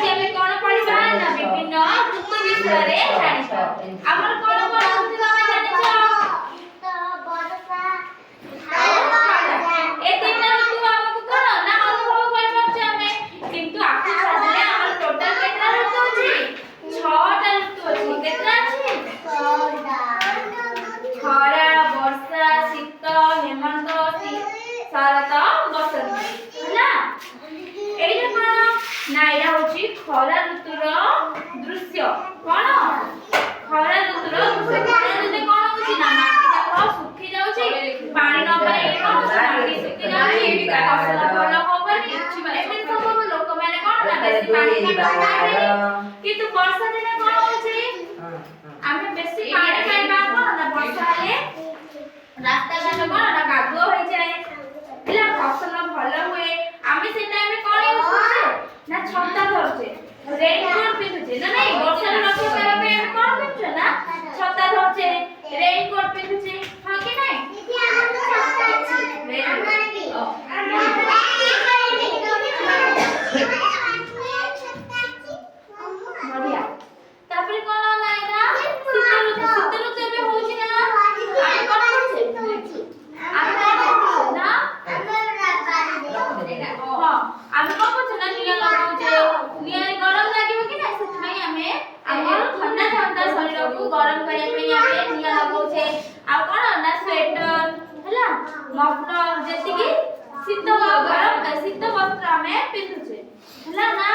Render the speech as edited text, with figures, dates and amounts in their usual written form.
आज ଆମେ କଣ ପଢିବା ନା ବିଭିନ୍ନ ଋତୁ ବିଷୟରେ ଜାଣିବା। ଆମର କଣ କଣ ଋତୁ ଆମେ ଜାଣିଛ? ଏ ତିନିଟା ଋତୁ ଆମକୁ କଣ ନା ଅନୁଭବ କରିପାରୁଛୁ ଆମେ, କିନ୍ତୁ ଆକୁ ଛାଡ଼ିଲେ ଆମର ଟୋଟାଲ କେତେଟା ଋତୁ ଅଛି? 6ଟା ଋତୁ ଅଛି। କେତେଟା ଅଛି? 6ଟା। ଖରା, ବର୍ଷା, ଶୀତ, ହେମନ୍ତ, ଶରତ, ବସନ୍ତ। ହେଲା, ଏଇଟା କଣ ନା ଏଇଟା ହଉଛି ଖରା ଋତୁର ଦୃଶ୍ୟ। କଣ ଖରା ଋତୁର ଦୃଶ୍ୟ? ଖରା ଋତୁରେ କଣ ହଉଛି ନା ମାଟି ଯାକ ଶୁଖି ଯାଉଛି, ପାଣି ନ ପାଇ କଣ ମାଟି ଶୁଖି ଯାଉଛି, ଫସଲ ଭଲ ହବନି। ଏମିତି ସବୁ ଲୋକମାନେ କଣ ନା ବେଶୀ ପାଣି ପାଇବେ। କିନ୍ତୁ ବର୍ଷା ଦିନେ କଣ ହଉଛି ଆମେ ବେଶୀ ପାଣି ପାଇବା କଣ ନା ବର୍ଷା ହେଲେ ରାସ୍ତାଘାଟ କଣ ନା କାଦୁଅ ହେଇଯାଏ, ହେଲା ଫସଲ ଭଲ ହୁଏ। ଆମେ ସେ ଟାଇମରେ କଣ ୟୁଜ କରୁଛେ ନା ଛତା ଧରୁଛେ, ରେନକୋଟ ପିନ୍ଧୁଛେ ନା ନାଇଁ? ବର୍ଷାରେ ରକ୍ଷା ପାଇବା ପାଇଁ ଆମେ କଣ ପିନ୍ଧୁଛେ ନା ଛତା ଧରୁଛେ, ରେନକୋଟ ପିନ୍ଧୁଛେ, ହଁ କି ନାଇଁ? ବଢିଆ। ତାପରେ କଣ ହେଲା ଏଇଟା ଶୀତ ଋତୁ। ଶୀତ ଋତୁ ଏବେ ହଉଛି ନା ଆମେ କଣ କରୁଛେ? ଆମେ କଣ କରୁଛେ ନା ହଁ ଆମେ କଣ କରୁଛେ ନା ନିଆଁ ଲଗାଉଛେ। ନିଆଁରେ ଗରମ ଲାଗିବ କି ନାହିଁ, ସେଥିପାଇଁ ଆମେ ଆମର ଥଣ୍ଡା ଥଣ୍ଡା ଶରୀରକୁ ଗରମ କରିବା ପାଇଁ ଆମେ ନିଆଁ ଲଗାଉଛେ। ଆଉ କଣ ନା ସ୍ୱେଟର ହେଲା ମଫଲର ଯେତିକି ଶୀତ ବସ୍ତ୍ର ଆମେ ପିନ୍ଧୁଛେ, ହେଲା ନା?